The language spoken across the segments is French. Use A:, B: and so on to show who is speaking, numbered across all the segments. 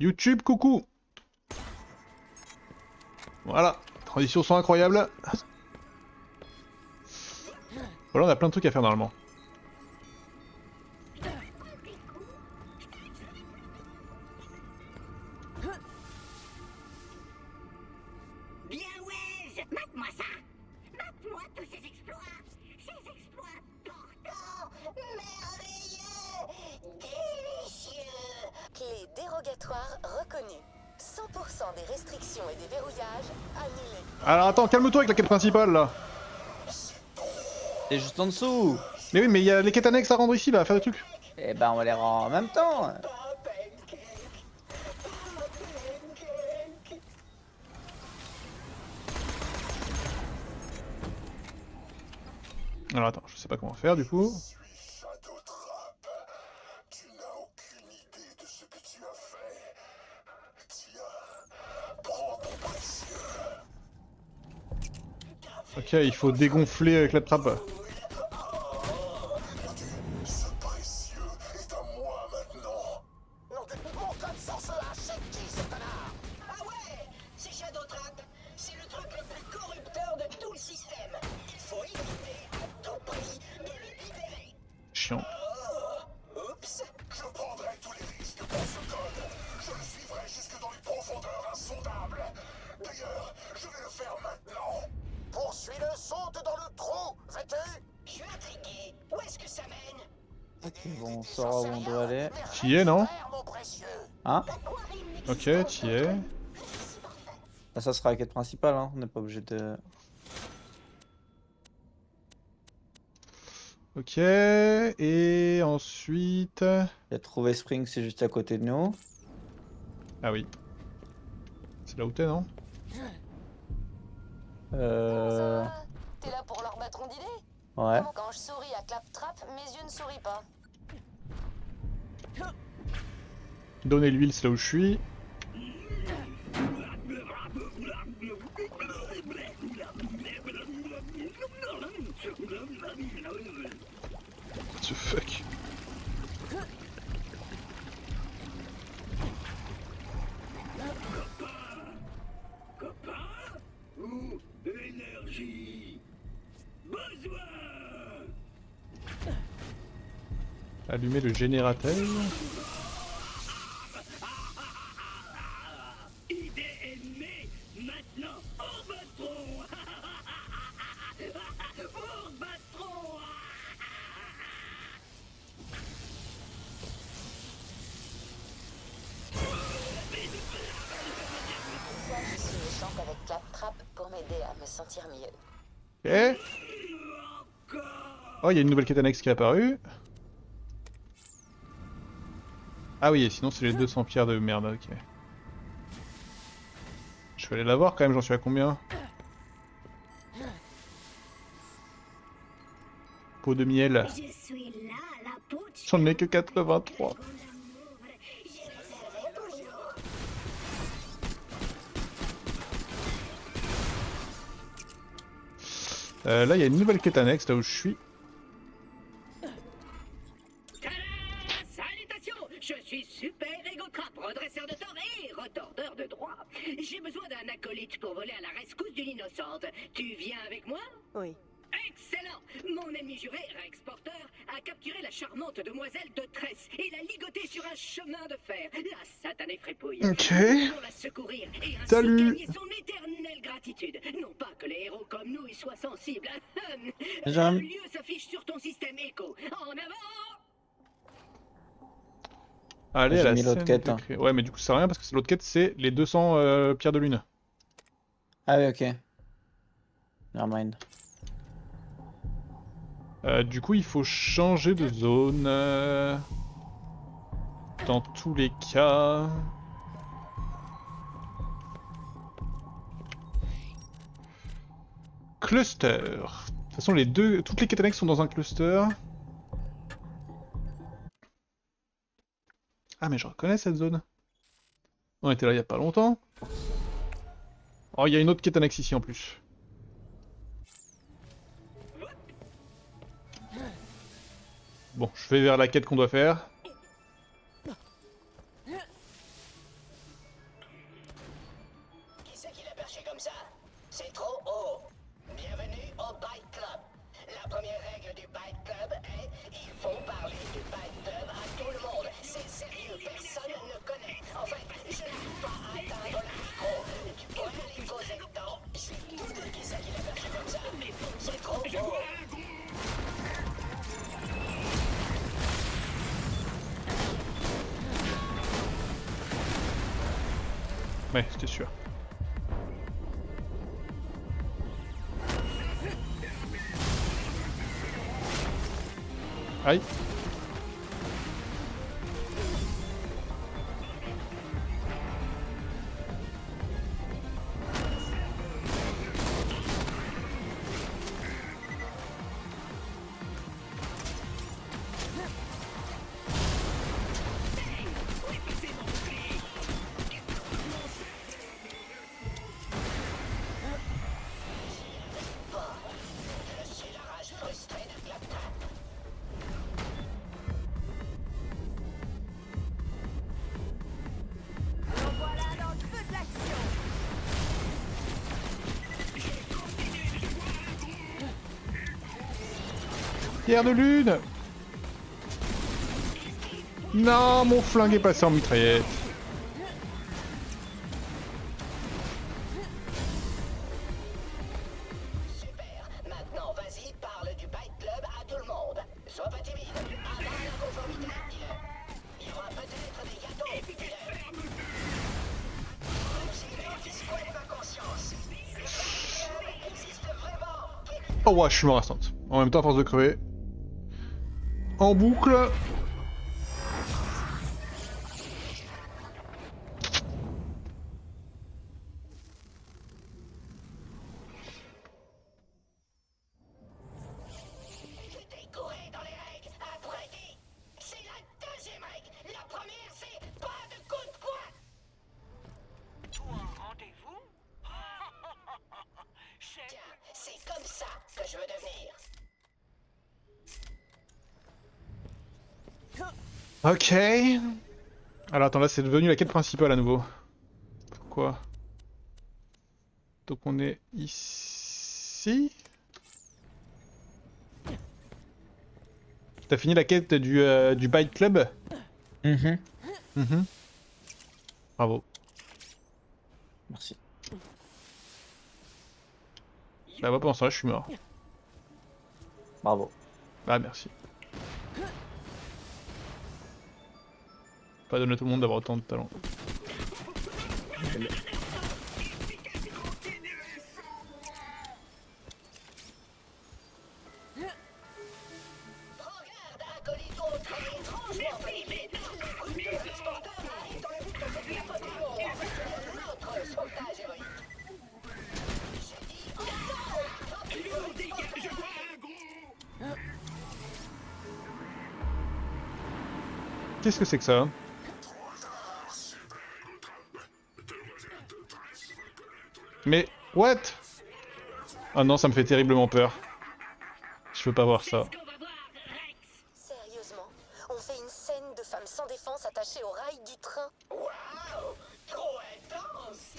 A: YouTube, coucou. Voilà, transitions sont incroyables. Voilà, on a plein de trucs à faire normalement.
B: Bien ouais, mate-moi ça. Mate-moi tous ces exploits portants, merveilleux, délicieux.
C: Clé dérogatoire reconnue. 100% des restrictions et des verrouillages annulés.
A: Alors attends, calme-toi avec la quête principale là.
D: C'est juste en dessous.
A: Mais oui, mais il y a les quêtes annexes à rendre ici là, à faire des trucs.
D: Eh ben on va les rendre en même temps.
A: Alors attends, je sais pas comment faire du coup.
E: Shadowtrap, tu n'as aucune idée de ce que tu as fait. Tiens, prends ton précieux.
A: Ok, il faut dégonfler avec la trappe.
E: Ce précieux est à moi maintenant.
B: Non, mon code source là, c'est qui ce connard? Ah ouais, c'est Shadowtrap. C'est le truc le plus corrupteur de tout le système. Il faut éviter à tout prix de le libérer.
A: Chiant.
E: Oups, je prendrai tous les risques pour ce code. Je le suivrai jusque dans les profondeurs insondables. D'ailleurs, je vais le faire maintenant. Poursuis-le, saute dans le trou, vêtu.
B: Je suis intrigué. Où est-ce que ça mène?
D: Ok, bon, on saura où on doit aller.
A: T'y es, non?
E: Mon précieux.
D: Hein?
A: Ok, t'y es.
D: Bah, ça sera la quête principale, hein. On n'est pas obligé de...
A: Ok, et ensuite...
D: Il y a trouvé Spring, c'est juste à côté de nous.
A: Ah oui. C'est là où t'es, non?
C: T'es là pour leur battre d'idées?
D: Ouais.
C: Quand je souris à Claptrap, mes yeux ne sourient pas.
A: Donner l'huile, c'est là où je suis. What the fuck?
B: Ou énergie. Besoin.
A: Allumer le générateur.
B: Idée est née. Maintenant, au batron. Au batron.
C: Ça, je suis méchante avec Claptrap pour m'aider à me sentir mieux.
A: Ok. Oh, il y a une nouvelle quête annexe qui est apparue. Ah oui, et sinon c'est les 200 pierres de merde, ok. Je vais aller la voir quand même, j'en suis à combien? Pot de miel.
B: Je suis là, la peau de
A: J'en ai que 83. Là, il y a une nouvelle quête annexe, là où je suis.
B: Salutations, je suis Super Égotrap, redresseur de tort et retordeur de droit. J'ai besoin d'un acolyte pour voler à la rescousse d'une innocente. Tu viens avec moi?
C: Oui.
B: Excellent! Mon ennemi juré, Rex Porter, a capturé la charmante demoiselle de Tresse et l'a ligotée sur un chemin de fer. La satanée frépouille.
A: Ok.
B: Pour la secourir et ainsi
A: Salut.
B: gagner son éternelle gratitude. Non pas que les héros comme nous y soient sensibles.
D: J'aime.
B: Le lieu s'affiche sur ton système écho. En avant!
A: Allez,
D: J'ai
A: à la
D: mis l'autre
A: scène
D: quête,
A: de
D: hein.
A: cré- Ouais, mais du coup, ça sert à rien parce que l'autre quête, c'est les 200 pierres de lune.
D: Ah oui, ok. Nevermind.
A: Du coup, il faut changer de zone. Dans tous les cas. Cluster. De toute façon, toutes les quêtes annexes sont dans un cluster. Ah, mais je reconnais cette zone. On était là il y a pas longtemps. Oh, il y a une autre quête annexe ici en plus. Bon, je vais vers la quête qu'on doit faire.
B: marcher comme ça. C'est trop haut. Bienvenue au Byte Club. La première règle du Byte Club est il faut parler du Byte Club à tout le monde. C'est sérieux, personne ne connaît. En fait, je n'arrive pas à atteindre le micro. Tu pourrais aller causer dedans. Je suis tout de qui c'est qui l'a perché comme ça. C'est trop haut.
A: Ouais, c'était sûr. Aïe.
B: Je suis la rage frustrée de Claptrap.
F: Nous voilà dans le feu de l'action.
A: Pierre de lune. Non, mon flingue est passé en mitraillette.
B: Super. Maintenant, vas-y, parle du Byte Club à tout le monde. Sois pas timide. Avant la conformité, dis-le. Il y aura peut-être des gâteaux, dis-le. J'ai discuté ma conscience. Le Byte Club existe vraiment.
A: Oh ouais, je suis mort instant. En même temps, à force de crever. En boucle.
B: Décorer dans les règles. Après dit. C'est la deuxième règle. La première, c'est pas de coup de poing.
G: Pour un rendez-vous?
B: Tiens, c'est comme ça que je veux devenir.
A: Ok. Alors attends, là c'est devenu la quête principale à nouveau. Pourquoi? Donc on est ici. T'as fini la quête du Byte Club?
D: Mhm.
A: Mhm. Bravo.
D: Merci.
A: Bah moi pendant ça je suis mort.
D: Bravo.
A: Ah merci. Pas donné à tout le monde d'avoir autant de talent.
B: Regarde, Acolyto très étrangement planifié. Le coup de transporteur arrive dans le but de faire capoter notre sauvetage héroïque. J'ai dit
A: Qu'est-ce que c'est que ça? Mais what? Ah non, ça me fait terriblement peur. Je veux pas voir ça.
C: Sérieusement, on fait une scène de femmes sans défense attachées au rail du train.
B: waouh, trop intense.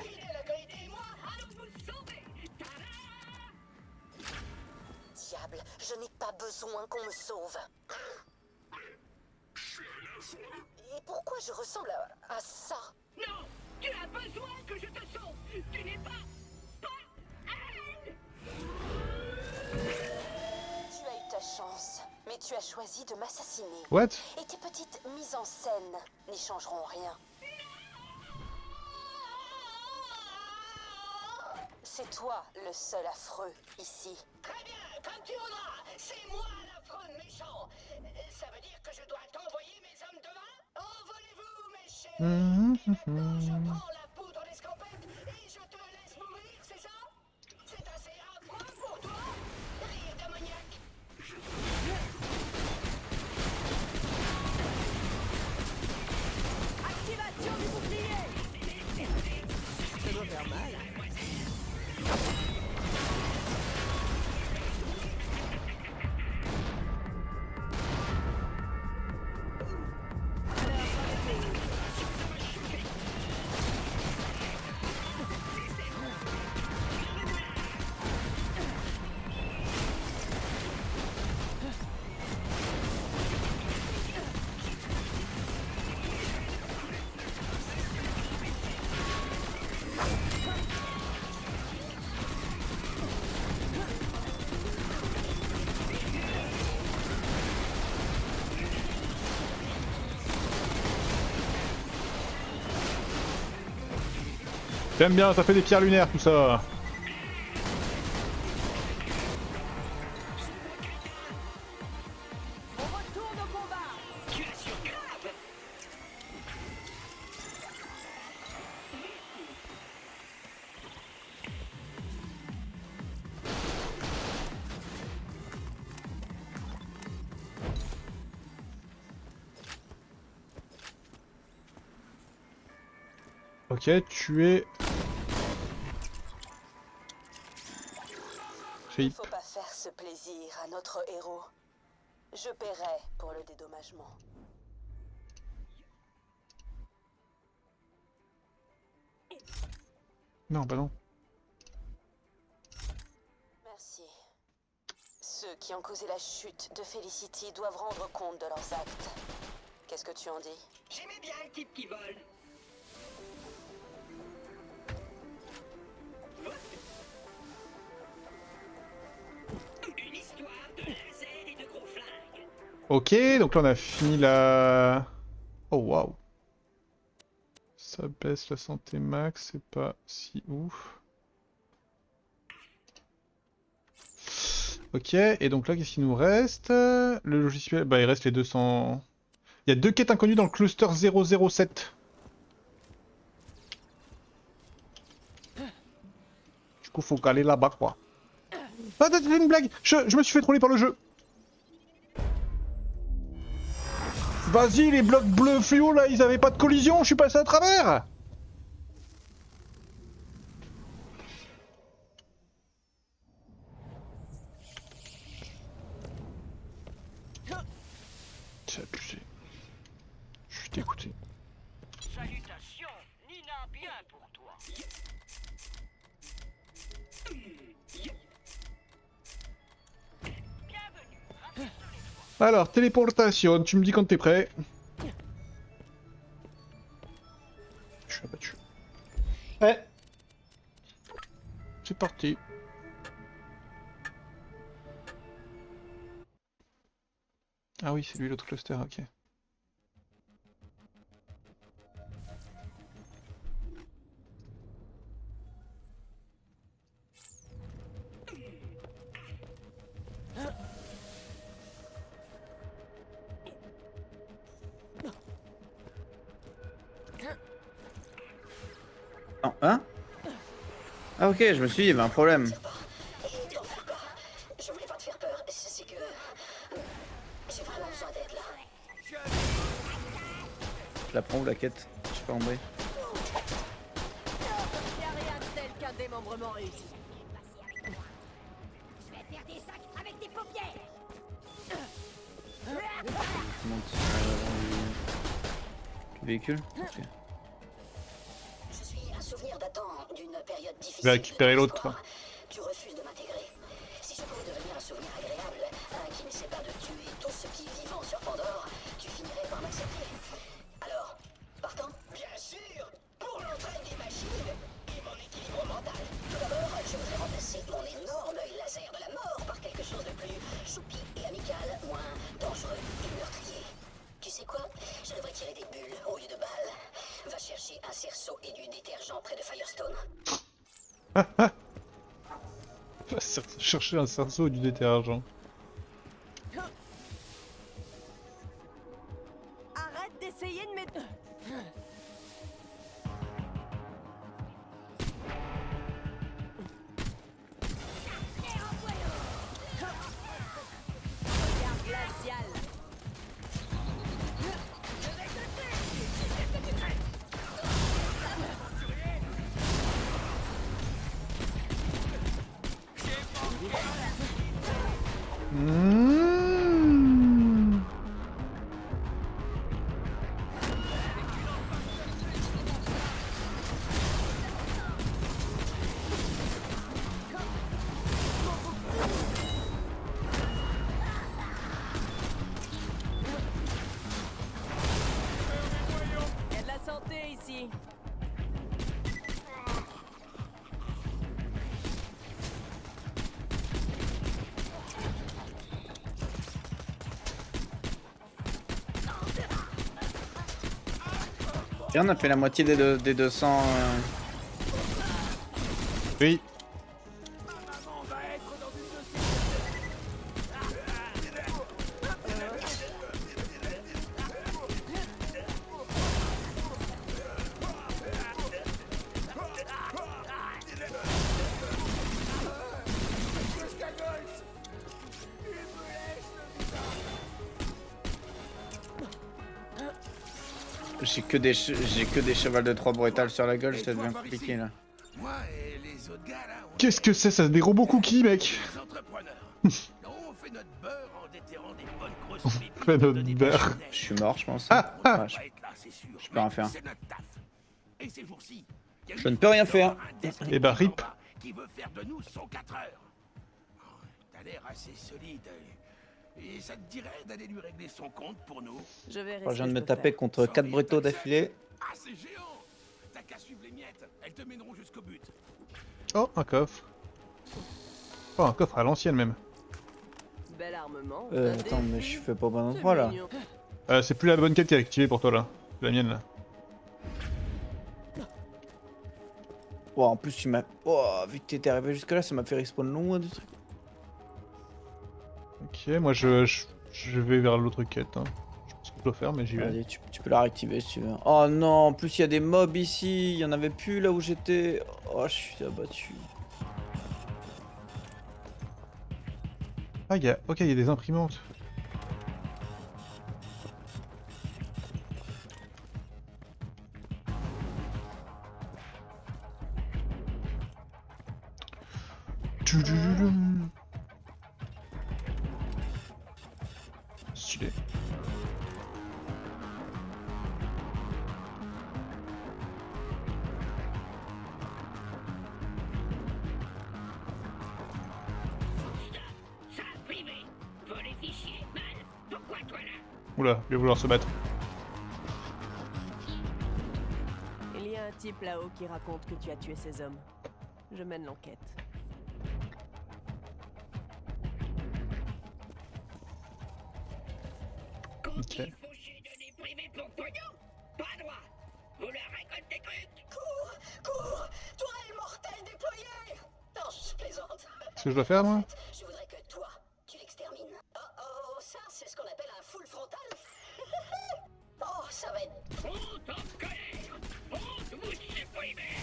B: Fidèle Acolyte et moi allons vous sauver.
C: Diable, je n'ai pas besoin qu'on me sauve. Et pourquoi je ressemble à ça?
G: Non! Tu as besoin que je te sauve! Tu n'es pas elle!
C: Tu as eu ta chance, mais tu as choisi de m'assassiner.
A: What?
C: Et tes petites mises en scène n'y changeront rien. C'est toi le seul affreux ici.
B: Très bien, comme tu voudras. C'est moi l'affreux méchant. Ça veut dire que je dois t'envoyer mes hommes de main? Envolez-vous, mes chéris. Et maintenant, je prends la poudre d'escampette et je te laisse mourir, c'est ça? C'est assez affreux pour toi? Rire d'ammoniaque.
F: Activation du bouclier. Ça doit faire mal.
A: J'aime bien, ça fait des pierres lunaires tout ça.
F: On retourne au combat.
B: Tu assures grave.
A: Ok, tu es...
C: Il
A: Rip.
C: faut pas faire ce plaisir à notre héros. Je paierai pour le dédommagement.
A: Non, bah non.
C: Merci. Ceux qui ont causé la chute de Felicity doivent rendre compte de leurs actes. Qu'est-ce que tu en dis?
B: J'aimais bien le type qui vole. Une histoire de laser et de gros flingues.
A: Ok, donc là on a fini la... Oh waouh. Ça baisse la santé max, c'est pas si ouf. Ok, et donc là qu'est-ce qu'il nous reste? Le logiciel, bah il reste les 200... Il y a 2 quêtes inconnues dans le cluster 007. Du coup faut aller là-bas quoi. Ah, c'est une blague! Je me suis fait troller par le jeu! Vas-y, les blocs bleus fluo là, ils avaient pas de collision, je suis passé à travers! C'est abusé. Je suis dégoûté.
G: Salutations, Nina, bien pour toi. Bienvenue.
A: Alors, téléportation, tu me dis quand t'es prêt. Je suis abattu. Ouais. C'est parti. Ah oui, c'est lui l'autre cluster, ok.
D: Non, hein? Ah ok, je me suis dit, il y avait un problème.
B: Et t'en fais pas. Je voulais pas te faire peur. C'est que... J'ai vraiment besoin d'aide là.
D: Je la prends où la quête? Je sais pas en vrai.
F: Y a rien de tel qu'un démembrement réussi.
G: Je vais faire des sacs avec des paupières.
D: Monte du véhicule. Ok.
B: Je suis un souvenir datant d'une période difficile.
A: Je vais récupérer
B: de
A: l'autre,
B: l'histoire. Tu refuses de m'intégrer. Si je pouvais devenir un souvenir agréable, un qui n'essaie pas de tuer tout ce qui est vivant sur Pandore, tu finirais par m'accepter. Alors, partant? Bien sûr. Pour l'entraide des machines et mon équilibre mental. Tout d'abord, je voudrais remplacer mon énorme œil laser de la mort par quelque chose de plus choupi et amical, moins dangereux et meurtrier. Tu sais quoi? Je devrais tirer des bulles au lieu de balles. Va chercher un cerceau et du détergent près de Firestone.
A: Chercher un cerceau et du détergent.
F: Arrête d'essayer de mettre... Regard glacial.
A: Mmh.
F: Il y a de la santé ici.
D: Et on a fait la moitié des 200.
A: Oui.
D: J'ai que des chevals de 3 brutales sur la gueule, ça devient compliqué là.
E: Moi et les autres gars là, on
A: Qu'est-ce que c'est? Ça des robots cookies, mec.
E: est des entrepreneurs. Non, on fait notre beurre en déterrant des bonnes grosses pépites
A: Fait
E: pour
A: notre
E: donner
A: beurre.
E: des
D: Je suis mort, je pense.
A: Ah,
E: On
A: ah.
E: va
D: je-
E: être là, c'est sûr.
D: je peux rien faire.
E: C'est notre taf. Et ces jours-ci, y a
D: Je ne peux rien faire.
A: Eh bah, rip.
E: Qui veut faire de nous son 4 heures. T'as l'air assez solide. Et ça te dirait d'aller lui régler son compte pour nous?
F: Je vais
D: Je viens de me
F: peux
D: taper
F: faire.
D: contre 4 brutaux d'affilée.
E: Ah, c'est géant. T'as qu'à suivre les miettes. Elles te mèneront jusqu'au but.
A: Oh, un coffre. Oh, un coffre à l'ancienne même.
F: Bel armement.
D: Attends, mais je fais pas au bon endroit là.
A: C'est plus la bonne quête qui est activée pour toi là. C'est la mienne là.
D: Oh, en plus, tu m'as. Oh, vu que t'étais arrivé jusque là, ça m'a fait respawn loin du truc.
A: Ok, moi je vais vers l'autre quête. Hein. Je sais pas ce que je dois faire, mais j'y vais.
D: Allez, tu peux la réactiver si tu veux. Oh non, en plus, il y a des mobs ici. Il y en avait plus là où j'étais. Oh, je suis abattu.
A: Ah, ok, il y a des imprimantes. Tudududum. Stylé.
G: Ça, privé. Voler fichier. Mal. Pourquoi toi là?
A: Oula, il va vouloir se battre.
F: Il y a un type là-haut qui raconte que tu as tué ces hommes. Je mène l'enquête.
A: Ok.
G: Fauché de des privés pour pognon? Pas droit. Vous leur récoltez trucs.
B: Cours, cours, tourelle mortelle déployée. Non, je plaisante.
A: Qu'est-ce que je dois faire moi?
B: Je voudrais que toi, tu l'extermines. Oh oh, ça c'est ce qu'on appelle un full frontal. Oh, ça va être...
G: Honte en colère. Honte, vous supprimez.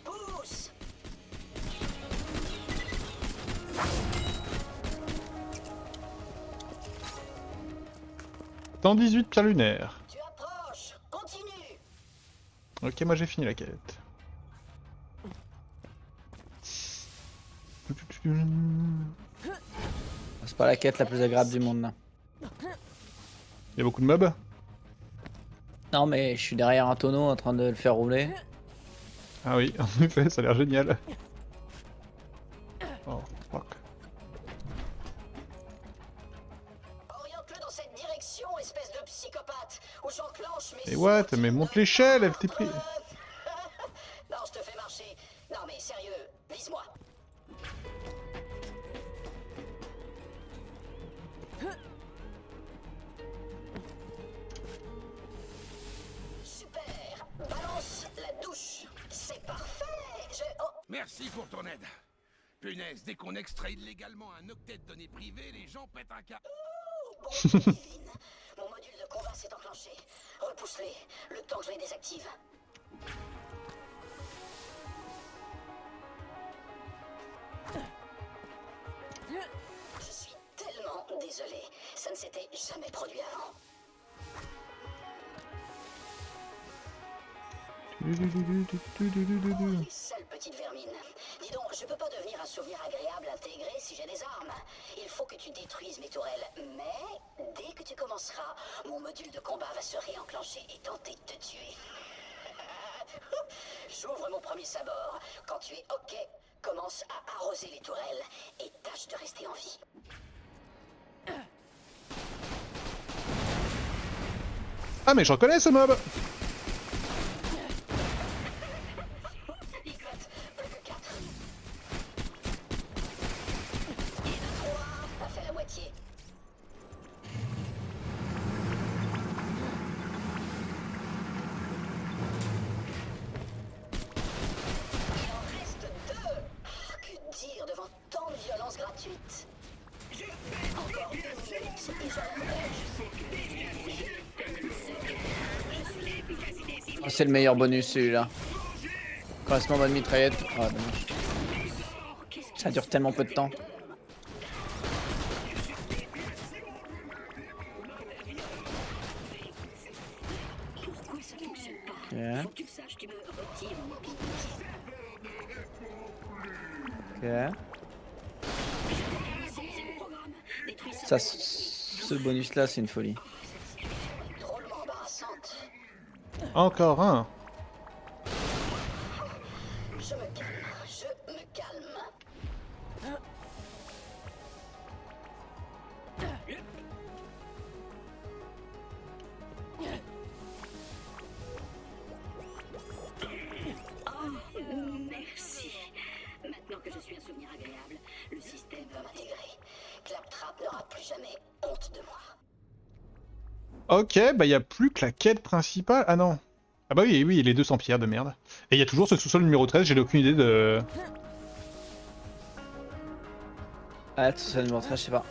B: Pousse.
A: Dans 18 pierres lunaires.
B: Tu approches. Continue.
A: Ok, moi j'ai fini la quête.
D: C'est pas la quête la plus agréable du monde là.
A: Il y a beaucoup de mobs?
D: Non, mais je suis derrière un tonneau en train de le faire rouler.
A: Ah oui, en effet, ça a l'air génial. Oh, fuck.
B: Oriente-le dans où j'enclenche mes...
A: Et what? Mais monte l'échelle, elle t'est pris.
B: Non, je te fais marcher. Non mais sérieux, vise-moi. Super. Balance la douche. C'est parfait. Oh.
H: Merci pour ton aide. Punaise, dès qu'on extrait illégalement un octet de données privées, les gens pètent un câble.
B: Bon, divine. Mon module de combat s'est enclenché. Repousse-les, le temps que je les désactive. Je suis tellement désolé. Ça ne s'était jamais produit avant. Les sales petites vermines. Dis donc, je peux pas devenir un souvenir agréable intégré si j'ai des armes. Il faut que tu détruises mes tourelles. Mais dès que tu commenceras, mon module de combat va se réenclencher et tenter de te tuer. J'ouvre mon premier sabord. Quand tu es OK, commence à arroser les tourelles et tâche de rester en vie.
A: Ah mais je reconnais ce mob.
B: Picote, plus que 4. Et de 3, t'as fait la moitié. Il en reste 2. Que dire devant tant de violence gratuite? Encore 1 minute et
D: Oh, c'est le meilleur bonus celui-là. Correspond à de mitraillette. Ah, dommage. Ça dure tellement peu de temps.
B: Pourquoi ça fonctionne pas?
D: Ok.
B: Faut que tu le saches, tu me retires mon mobile.
D: Ok.
B: C'est le programme. Détruis ça.
D: Ça, ce bonus-là, c'est une folie.
B: Drôlement embarrassante.
A: Encore un.
B: Je me calme. Oh, merci. Maintenant que je suis un souvenir agréable, le système va m'intégrer. Claptrap n'aura plus jamais honte de moi.
A: Ok, bah y a plus que la quête principale. Ah non. Ah bah oui, oui, les 200 pierres de merde. Et il y a toujours ce sous-sol numéro 13, j'ai aucune idée de...
D: Ah, ça nous montrer, je sais pas.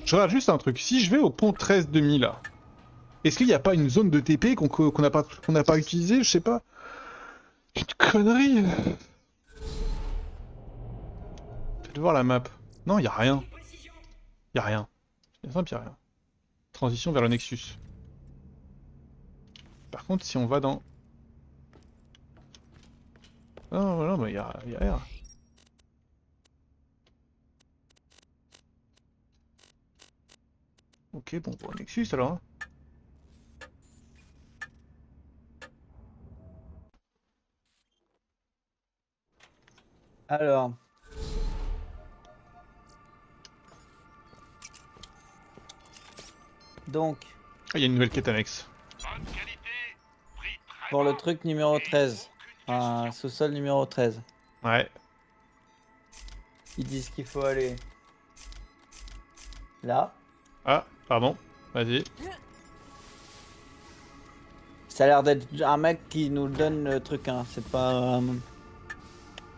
A: Je regarde juste un truc. Si je vais au pont 13 demi là, est-ce qu'il n'y a pas une zone de TP qu'on n'a pas utilisée? Je sais pas. Une connerie. Faites voir la map. Non, y a rien. Y a rien. Y a simple, y a rien. Transition vers le Nexus. Par contre, si on va dans... Non, voilà, bah y a rien. Ok, bon, pour le Nexus alors. Hein.
D: Alors. Donc,
A: Ah, y a une nouvelle quête annexe.
D: pour le truc numéro 13. Enfin, sous-sol numéro 13.
A: Ouais.
D: Ils disent qu'il faut aller là.
A: Ah, pardon. Vas-y.
D: Ça a l'air d'être un mec qui nous donne le truc, hein. C'est pas...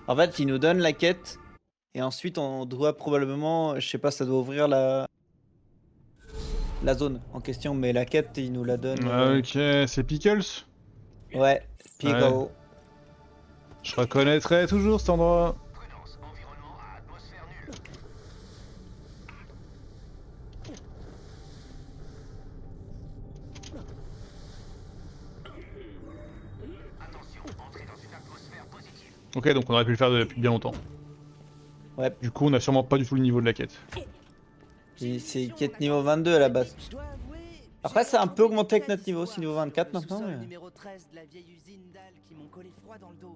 D: En fait, il nous donne la quête. Et ensuite, on doit probablement... Je sais pas, ça doit ouvrir la zone en question. Mais la quête, il nous la donne...
A: Ok, c'est Pickles.
D: Ouais, Pico.
A: Ouais. Je reconnaîtrai toujours cet endroit. Ok, donc on aurait pu le faire depuis bien longtemps.
D: Ouais.
A: Du coup, on a sûrement pas du tout le niveau de la quête.
D: Et c'est quête niveau 22 à la base.
F: Je dois avouer,
D: Après, ça a un peu augmenté avec notre niveau, c'est niveau 24
I: Le
D: maintenant.
I: sous-sol
D: mais-
I: numéro 13 de la vieille usine d'Al qui m'ont collé froid dans le dos.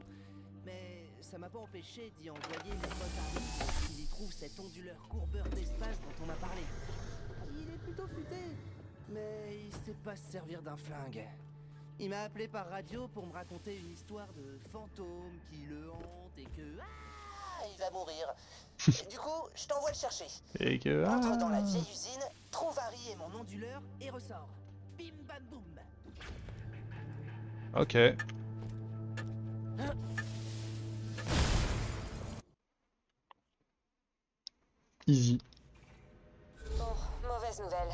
I: Mais ça m'a pas empêché d'y envoyer mon pote Harry pour qu'il y trouve cet onduleur courbeur d'espace dont on m'a parlé. Il est plutôt futé, mais il sait pas se servir d'un flingue. Il m'a appelé par radio pour me raconter une histoire de fantôme qui le hante et que...
B: Ah, il va mourir. Du coup, je t'envoie le chercher.
A: Et que...
B: Entre dans la
A: Ah.
B: vieille usine, trouve Harry et mon
I: Mon onduleur et ressort. Bim bam boum.
A: Ok. Easy.
C: Bon, mauvaise nouvelle.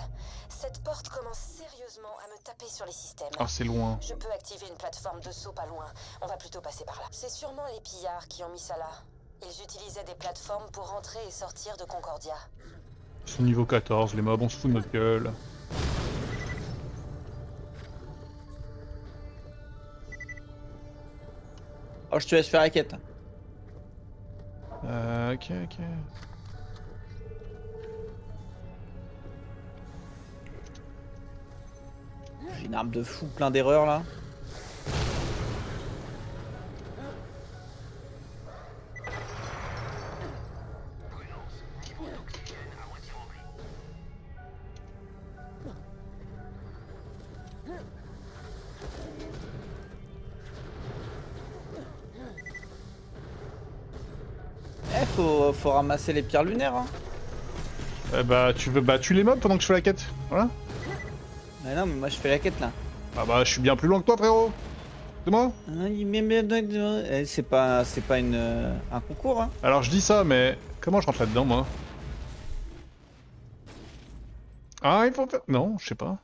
C: Cette porte commence sérieusement à me taper sur les systèmes.
A: Ah, c'est loin.
C: Je peux activer une plateforme de saut pas loin. On va plutôt passer par là. C'est sûrement les pillards qui ont mis ça là. Ils utilisaient des plateformes pour entrer et sortir de Concordia.
A: C'est niveau 14, les mobs, on se fout de notre gueule.
D: Oh, je te laisse faire la quête.
A: Ok, ok.
D: J'ai une arme de fou, plein d'erreurs là. Faut ramasser les pierres lunaires. Hein.
A: Bah, tu veux... Bah, tue les mobs pendant que je fais la quête. Voilà.
D: Mais non, mais moi je fais la quête là.
A: Ah bah, je suis bien plus loin que toi, frérot. C'est moi.
D: C'est pas un concours. Hein.
A: Alors, je dis ça, mais... Comment je rentre là-dedans, moi? Ah, il faut faire... Non, je sais pas.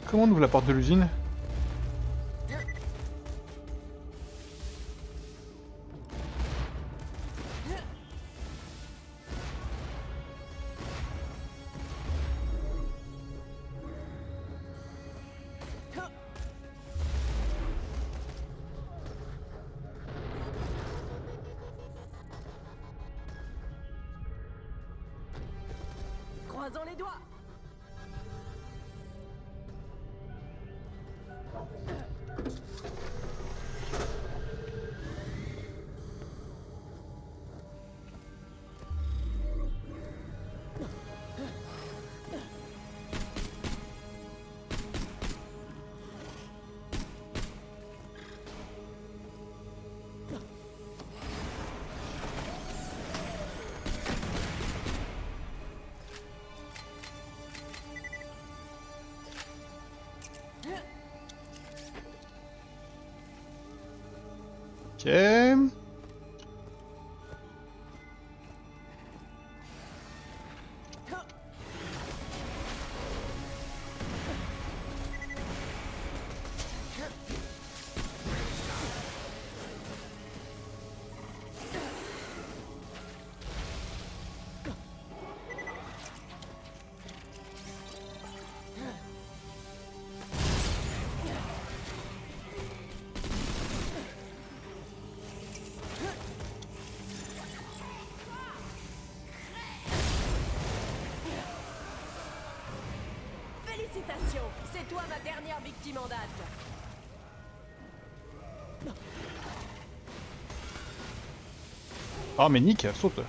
A: Comment on ouvre la porte de l'usine?
F: Croisons les doigts.
A: Ok.
F: Félicitations, c'est toi ma dernière victime en date.
A: Ah, mais Nick, saute.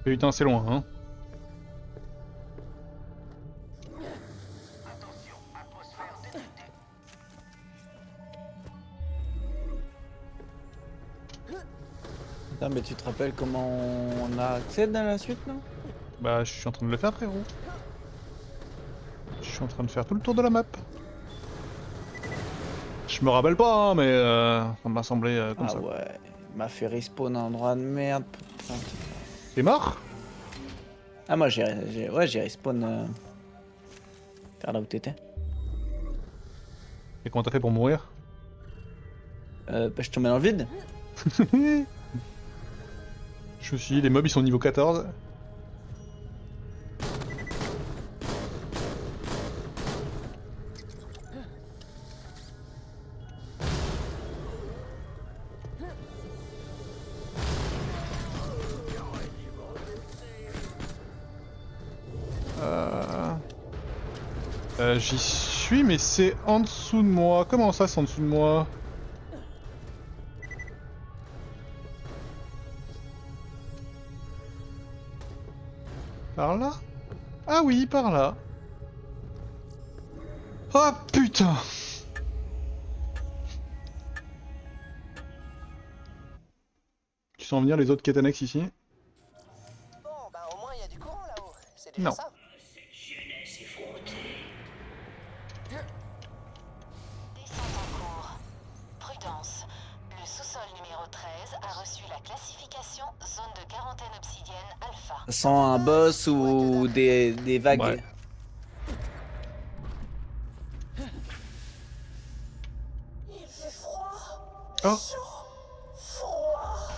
A: Putain, c'est loin, hein.
D: Putain, mais tu te rappelles comment on a accès dans la suite, non?
A: Bah, je suis en train de le faire, frérot. Je suis en train de faire tout le tour de la map. Je me rappelle pas, hein, mais ça m'a semblé comme
D: Ah
A: ça.
D: ouais, il m'a fait respawn à un endroit de merde. Putain.
A: T'es mort?
D: Ah, moi j'ai respawn vers là où t'étais.
A: Et comment t'as fait pour mourir?
D: Bah, je tombais dans le vide.
A: Je suis, les mobs ils sont niveau 14. J'y suis, mais c'est en dessous de moi. Comment ça, c'est en dessous de moi? Par là? Ah oui, par là. Oh putain! Tu sens venir les autres quêtes annexes ici?
B: Bon, bah au moins il y a du courant là-haut. C'est déjà
A: Non.
B: ça.
C: Descente en cours. Prudence. Le sous-sol numéro 13 a reçu la classification zone de quarantaine obsidienne alpha.
D: Ça sent un boss ou des vagues.
A: Ouais.
B: Il fait froid.
A: Oh!
B: Froid.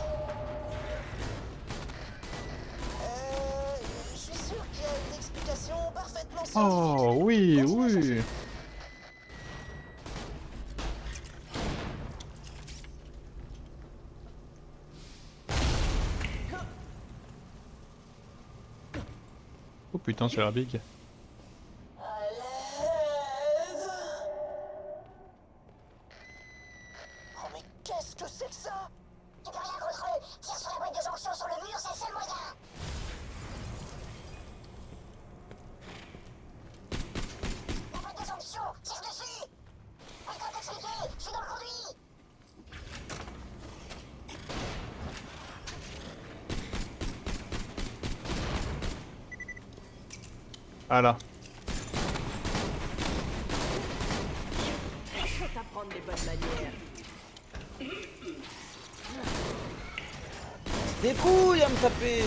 B: Je suis sûr qu'il y a une explication parfaitement scientifique.
A: Oh oui,
B: Continue à
A: oui!
B: chercher.
A: Oh putain, c'est l'air big.
B: À l'aise. Oh mais qu'est-ce que c'est que ça? Tu peux rien contre eux. Tire sur la boîte de jonction sur le mur, c'est le seul moyen. La boîte de jonction, tire dessus. Encore t'expliquer, je suis dans le conduit.
A: Ah là.
F: Faut t'apprendre les bonnes manières.
D: Débrouille à me taper.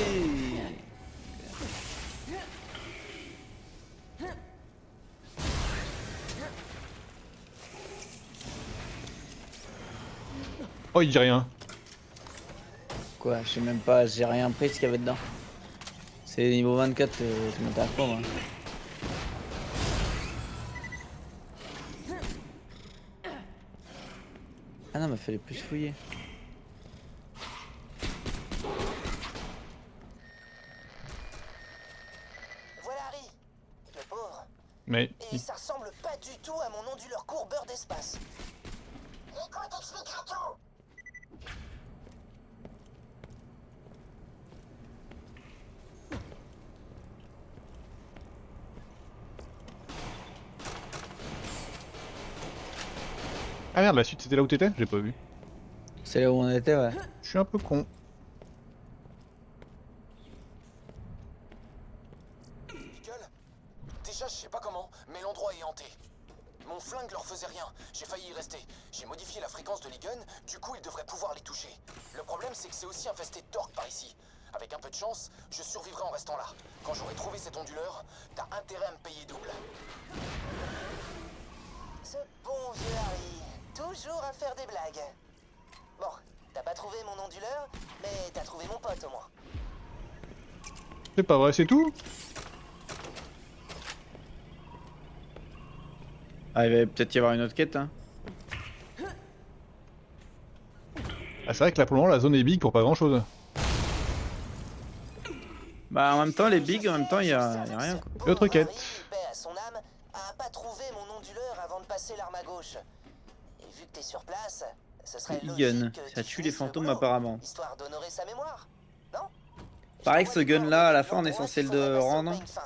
A: Oh, il dit rien.
D: Quoi, je sais même pas, j'ai rien pris ce qu'il y avait dedans. C'est niveau 24, je m'intéresse pas moi. Ah non, mais fallait plus fouiller.
B: Voilà Harry, le pauvre.
A: Mais.
B: Et ça ressemble pas du tout à mon onduleur courbeur d'espace. Écoute, expliquera tout.
A: Ah merde, la suite c'était là où t'étais? J'ai pas vu.
D: C'est là où on était, ouais.
A: Je suis un peu con.
E: Gueule. Déjà, je sais pas comment, mais l'endroit est hanté. Mon flingue leur faisait rien, j'ai failli y rester. J'ai modifié la fréquence de Ligun, du coup ils devraient pouvoir les toucher. Le problème c'est que c'est aussi infesté de torques par ici. Avec un peu de chance, je survivrai en restant là. Quand j'aurai trouvé cet onduleur, t'as intérêt à me payer double.
B: Ce bon vieux Harry, toujours à faire des blagues. Bon, t'as pas trouvé mon onduleur, mais t'as trouvé mon pote au moins.
A: C'est pas vrai, c'est tout?
D: Ah, il va peut-être y avoir une autre quête, hein.
A: Ah, c'est vrai que là pour le moment la zone est big pour pas grand chose.
D: Bah, en même temps, les bigs, en même temps, y a rien, quoi.
B: Pauvre
A: Autre quête.
B: Harry, paix à son âme, a pas trouvé mon onduleur avant de passer l'arme à gauche. Et vu que t'es sur place, ce serait
D: Le
B: logique
D: gun,
B: que
D: ça
B: tu
D: tue les
B: finisses le
D: fantômes
B: boulot,
D: apparemment.
B: histoire d'honorer sa mémoire, non?
D: Pareil que ce gun là, à la fin, on est
B: L'endroit
D: censé
B: qu'il
D: le
B: faudrait passer au
D: rendre.
B: peigne fin.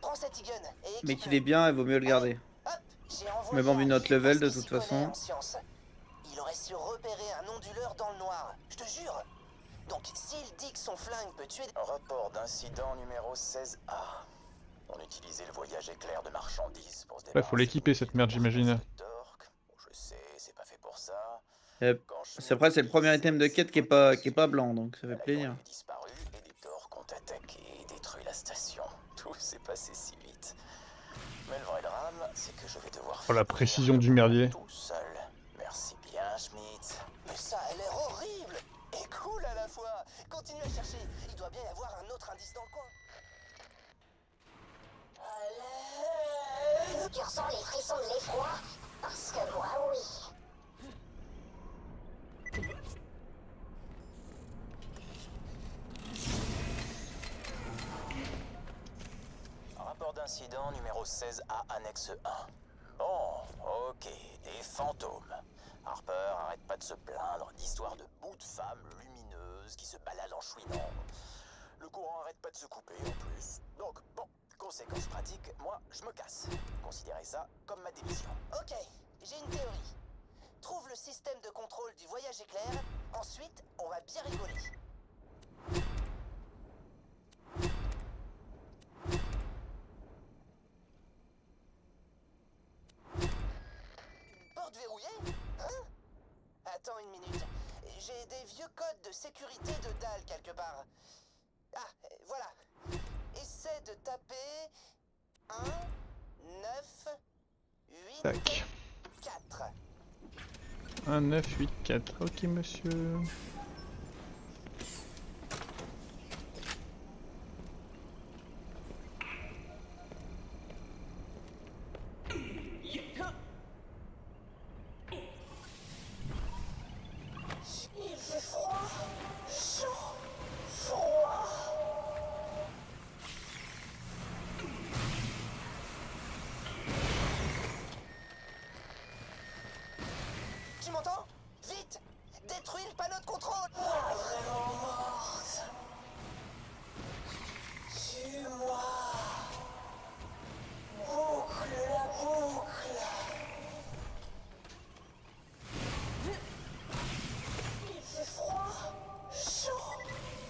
B: Prends cet e-gun et
D: Mais
B: équipe-le.
D: qu'il est bien, il vaut mieux le garder.
B: Hop, j'ai envoyé
D: Mais bon, vu
B: un
D: notre
B: guide
D: level, de
B: parce
D: toute
B: qu'il s'y connaît
D: façon.
B: en science. Il aurait su repérer un onduleur dans le noir, je te jure. Donc s'il dit que son flingue peut tuer...
E: Rapport d'incident numéro 16A. On utilisait le voyage éclair de marchandises pour se
A: Ouais, faut l'équiper cette merde, j'imagine.
E: Je sais, c'est pas fait pour ça.
D: C'est après, c'est le premier item de quête qui est pas blanc, donc ça fait plaisir.
E: Disparu et des torques ont attaqué et détruit la station. Tout s'est passé si vite. Mais le vrai drame, c'est que je vais devoir
A: Oh la
E: finir
A: précision du merdier.
E: tout seul. Merci bien, Schmidt.
B: continue à chercher. Il doit bien y avoir un autre indice dans le coin.
J: Tu ressens les frissons de l'effroi? Parce que moi, oui.
B: Rapport d'incident numéro 16A, annexe 1. Bon, ok, des fantômes. Harper arrête pas de se plaindre d'histoires de bouts de femmes lumineuses qui se baladent en chouinant. Le courant arrête pas de se couper en plus. Donc, bon, conséquence pratique, moi, je me casse. Considérez ça comme ma démission. Ok, j'ai une théorie. Trouve le système de contrôle du voyage éclair, ensuite, on va bien rigoler. Porte verrouillée? Hein? Attends une minute. J'ai des vieux codes de sécurité de dalle quelque part. Ah, voilà. Essaie de taper 1, 9, 8,
A: Tac.
B: 4.
A: 1, 9, 8, 4. Ok, monsieur.
B: Il fait froid, chaud, froid. Tu m'entends? Vite! Détruis le panneau de contrôle! Ah, vraiment morte! Tue-moi! Boucle la boucle! Il fait froid, chaud,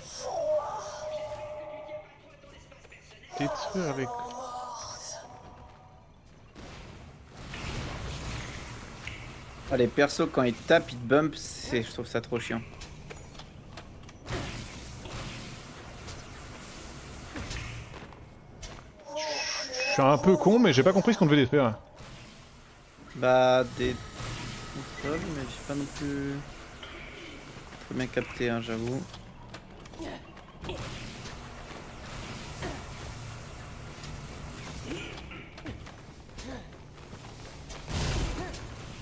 B: froid.
A: Détruire avec.
D: Ah, les persos, quand ils tapent, ils te bump, je trouve ça trop chiant.
A: Je suis un peu con, mais j'ai pas compris ce qu'on devait détruire.
D: Bah, des consoles, mais j'ai pas non plus trop bien capté, hein, j'avoue.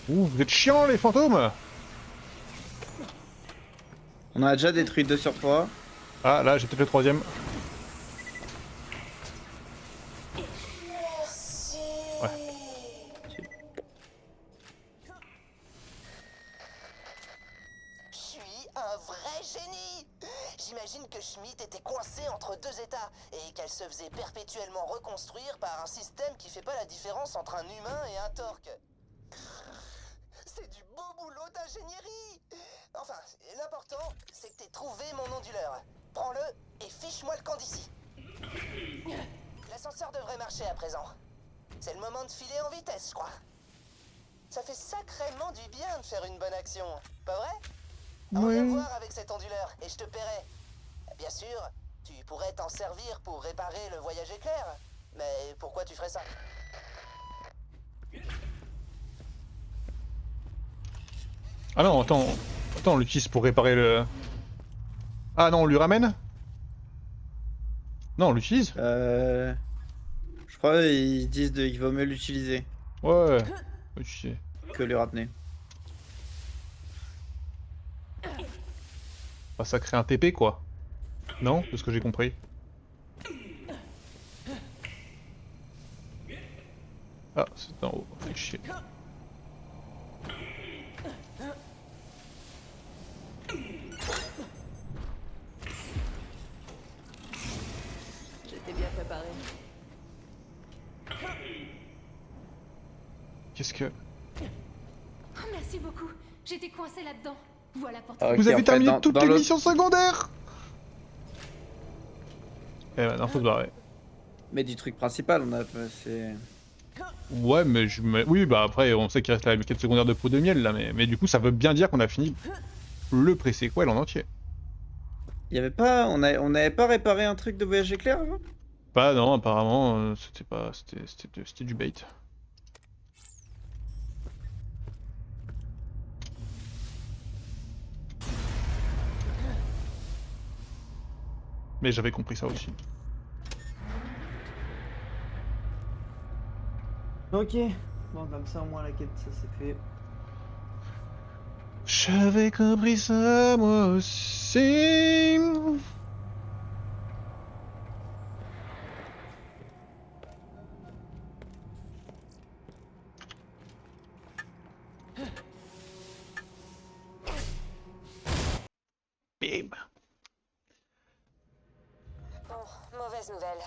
A: Ouh, vous êtes chiants les fantômes!
D: On en a déjà détruit 2 sur 3.
A: Ah, là, j'ai peut-être le troisième.
B: Merci.
A: Ouais.
B: Je suis un vrai génie. J'imagine que Schmidt était coincée entre deux états et qu'elle se faisait perpétuellement reconstruire par un système qui fait pas la différence entre un humain et un torque. C'est du beau boulot d'ingénierie. Enfin, l'important, c'est que t'aies trouvé mon onduleur. Prends-le et fiche-moi le camp d'ici. L'ascenseur devrait marcher à présent. C'est le moment de filer en vitesse, je crois. Ça fait sacrément du bien de faire une bonne action, pas vrai? Alors viens me voir avec cet onduleur et je te paierai. Bien sûr, tu pourrais t'en servir pour réparer le voyage éclair. Mais pourquoi tu ferais ça?
A: Ah non, attends. Attends, on l'utilise pour réparer le... Ah non, on lui ramène? Non, on l'utilise?
D: Je crois qu'ils disent qu'il vaut mieux l'utiliser
A: Ouais. Utiliser.
D: que le ramener.
A: Bah, ça crée un TP quoi. Non? De ce que j'ai compris. Ah, c'est en haut. Fait chier.
F: J'étais bien préparé.
A: Qu'est-ce que...
J: Oh, merci beaucoup. J'étais coincée là-dedans. Voilà pour
D: Ah,
J: toi.
D: ok,
A: Vous avez
D: en fait,
A: terminé
D: dans-
A: toutes
D: dans
A: les
D: l'autre-
A: missions secondaires! Eh ben, non, faut se barrer.
D: Mais du truc principal, on a passé.
A: Ouais, mais oui, bah après, on sait qu'il reste la quête secondaire de peau de miel là, mais du coup, ça veut bien dire qu'on a fini le pré-sequel en entier.
D: Il y avait pas. On avait pas réparé un truc de voyage éclair avant?
A: Bah non, apparemment, c'était pas... C'était du bait. Mais j'avais compris ça aussi.
D: Ok. Bon, comme ça, au moins, la quête, ça c'est fait.
A: J'avais compris ça moi aussi. Bim.
C: Bon, mauvaise nouvelle.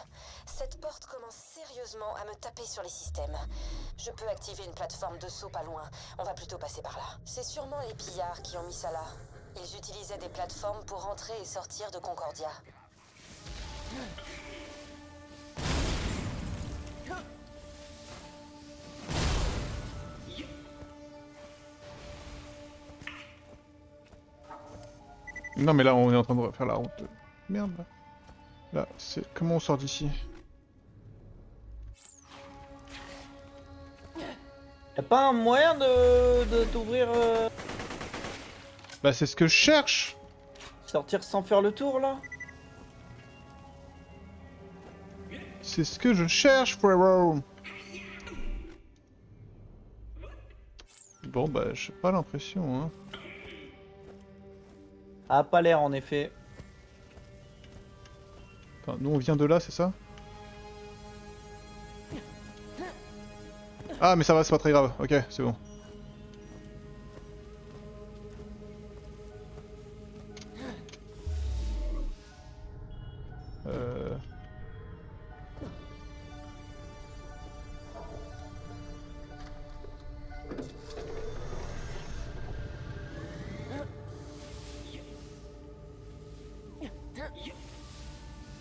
C: Cette porte commence sérieusement à me taper sur les systèmes. Je peux activer une plateforme de saut pas loin. On va plutôt passer par là. C'est sûrement les pillards qui ont mis ça là. Ils utilisaient des plateformes pour entrer et sortir de Concordia.
A: Non mais là on est en train de refaire la route. Merde. Là, c'est... Comment on sort d'ici?
D: Y'a pas un moyen de t'ouvrir...
A: Bah c'est ce que je cherche.
D: Sortir sans faire le tour, là?
A: C'est ce que je cherche, frérot. Bon bah j'ai pas l'impression, hein.
D: Ah, pas l'air, en effet.
A: Attends, nous on vient de là, c'est ça? Ah mais ça va, c'est pas très grave. Ok, c'est bon.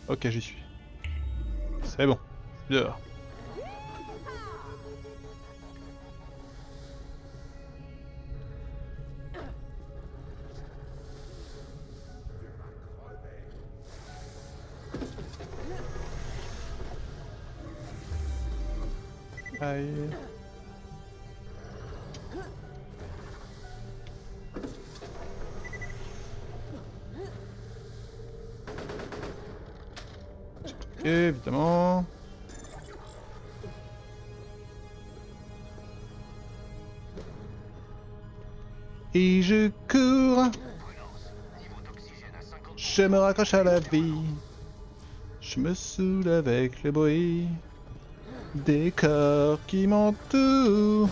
A: Ok, j'y suis. C'est bon. Dehors. Aïe. Évidemment. Et je cours. Je me raccroche à la vie. Je me saoule avec le bruit des corps qui m'entourent.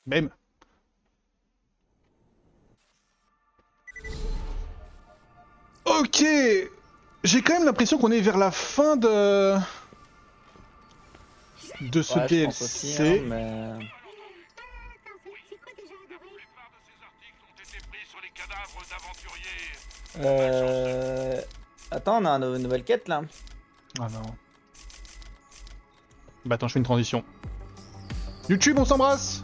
A: Bam. Ok. J'ai quand même l'impression qu'on est vers la fin de ce
D: Ouais, je
A: DLC.
D: pense aussi, hein, mais... Attends, on a une nouvelle quête là.
A: Ah non. Bah attends, je fais une transition. YouTube, on s'embrasse!